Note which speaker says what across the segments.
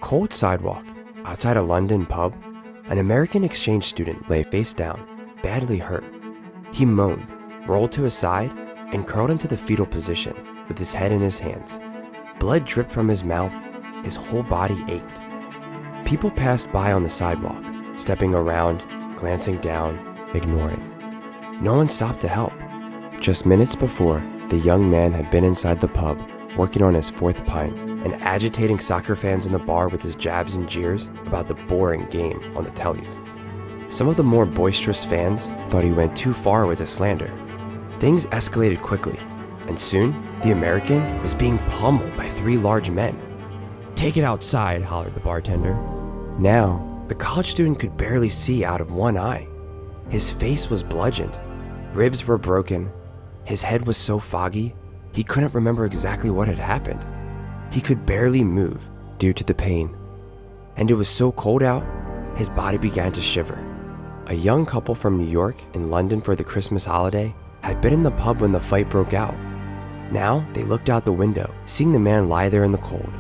Speaker 1: cold sidewalk outside a London pub, an American exchange student lay face down, badly hurt. He moaned, rolled to his side, and curled into the fetal position with his head in his hands. Blood dripped from his mouth. His whole body ached. People passed by on the sidewalk, stepping around, glancing down, ignoring. No one stopped to help. Just minutes before, the young man had been inside the pub, working on his fourth pint, and agitating soccer fans in the bar with his jabs and jeers about the boring game on the tellies. Some of the more boisterous fans thought he went too far with his slander. Things escalated quickly, and soon, the American was being pummeled by three large men. "Take it outside," hollered the bartender. Now, the college student could barely see out of one eye. His face was bludgeoned, ribs were broken, his head was so foggy, he couldn't remember exactly what had happened. He could barely move due to the pain. And it was so cold out, his body began to shiver. A young couple from New York and London for the Christmas holiday had been in the pub when the fight broke out. Now, they looked out the window, seeing the man lie there in the cold.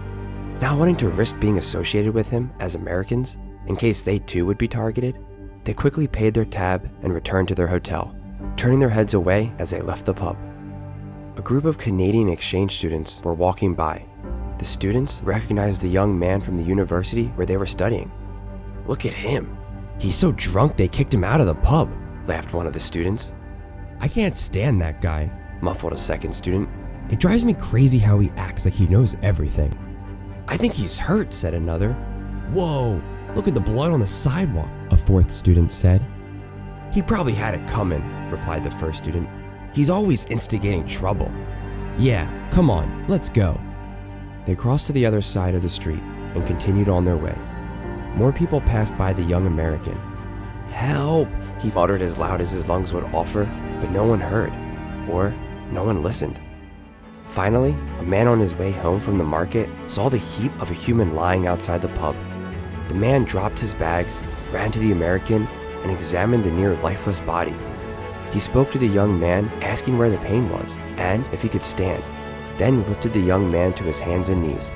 Speaker 1: Not wanting to risk being associated with him as Americans, in case they too would be targeted, they quickly paid their tab and returned to their hotel, turning their heads away as they left the pub. A group of Canadian exchange students were walking by. The students recognized the young man from the university where they were studying. "Look at him. He's so drunk they kicked him out of the pub," laughed one of the students.
Speaker 2: "I can't stand that guy,"
Speaker 1: muffled a second student.
Speaker 2: "It drives me crazy how he acts like he knows everything."
Speaker 1: "I think he's hurt," said another.
Speaker 2: "Whoa, look at the blood on the sidewalk," a fourth student said.
Speaker 1: "He probably had it coming," replied the first student. "He's always instigating trouble."
Speaker 2: "Yeah, come on, let's go."
Speaker 1: They crossed to the other side of the street and continued on their way. More people passed by the young American. "Help!" he muttered as loud as his lungs would offer, but no one heard, or no one listened. Finally, a man on his way home from the market saw the heap of a human lying outside the pub. The man dropped his bags, ran to the American, and examined the near lifeless body. He spoke to the young man, asking where the pain was and if he could stand, then lifted the young man to his hands and knees.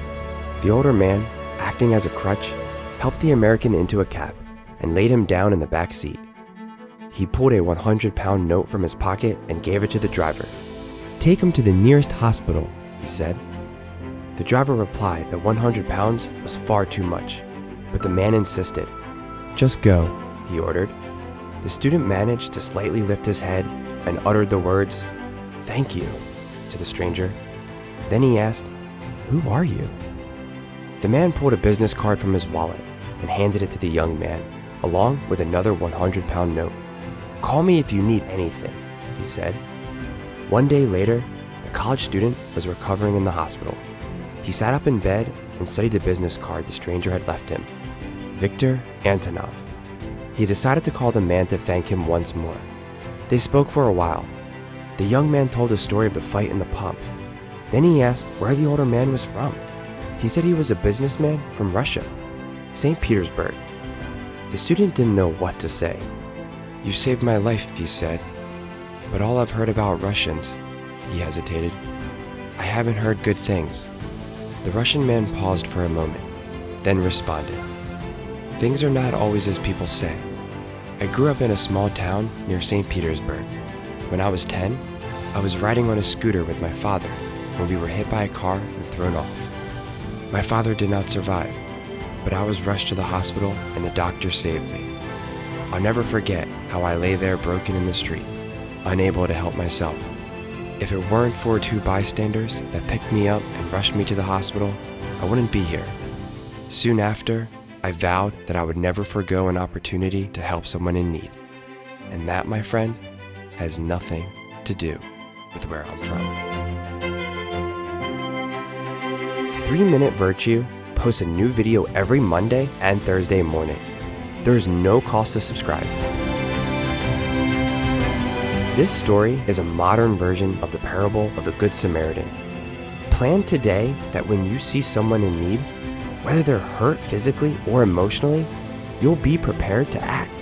Speaker 1: The older man, acting as a crutch, helped the American into a cab and laid him down in the back seat. He pulled a 100-pound note from his pocket and gave it to the driver.
Speaker 2: "Take him to the nearest hospital,"
Speaker 1: he said. The driver replied that 100 pounds was far too much, but the man insisted.
Speaker 2: "Just go,"
Speaker 1: he ordered. The student managed to slightly lift his head and uttered the words, "Thank you," to the stranger. Then he asked, "Who are you?" The man pulled a business card from his wallet and handed it to the young man, along with another 100-pound note. "Call me if you need anything," he said. One day later, the college student was recovering in the hospital. He sat up in bed and studied the business card the stranger had left him. Victor Antonov. He decided to call the man to thank him once more. They spoke for a while. The young man told the story of the fight in the pub. Then he asked where the older man was from. He said he was a businessman from Russia, St. Petersburg. The student didn't know what to say. "You saved my life," he said. "But all I've heard about Russians," he hesitated. "I haven't heard good things." The Russian man paused for a moment, then responded. "Things are not always as people say. I grew up in a small town near St. Petersburg. When I was 10, I was riding on a scooter with my father when we were hit by a car and thrown off. My father did not survive, but I was rushed to the hospital and the doctor saved me. I'll never forget how I lay there broken in the street, unable to help myself. If it weren't for two bystanders that picked me up and rushed me to the hospital, I wouldn't be here. Soon after, I vowed that I would never forgo an opportunity to help someone in need. And that, my friend, has nothing to do with where I'm from." 3-Minute Virtue posts a new video every Monday and Thursday morning. There is no cost to subscribe. This story is a modern version of the parable of the Good Samaritan. Plan today that when you see someone in need, whether they're hurt physically or emotionally, you'll be prepared to act.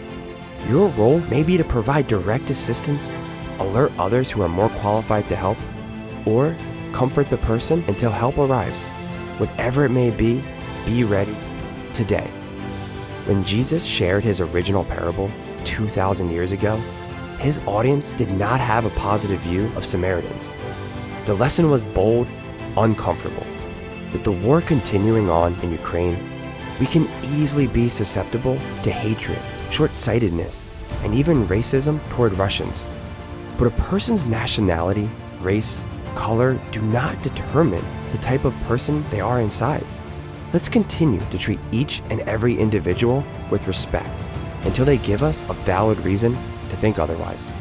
Speaker 1: Your role may be to provide direct assistance, alert others who are more qualified to help, or comfort the person until help arrives. Whatever it may be ready, today. When Jesus shared his original parable 2,000 years ago, his audience did not have a positive view of Samaritans. The lesson was bold, uncomfortable. With the war continuing on in Ukraine, we can easily be susceptible to hatred, short-sightedness, and even racism toward Russians. But a person's nationality, race, color do not determine the type of person they are inside. Let's continue to treat each and every individual with respect until they give us a valid reason to think otherwise.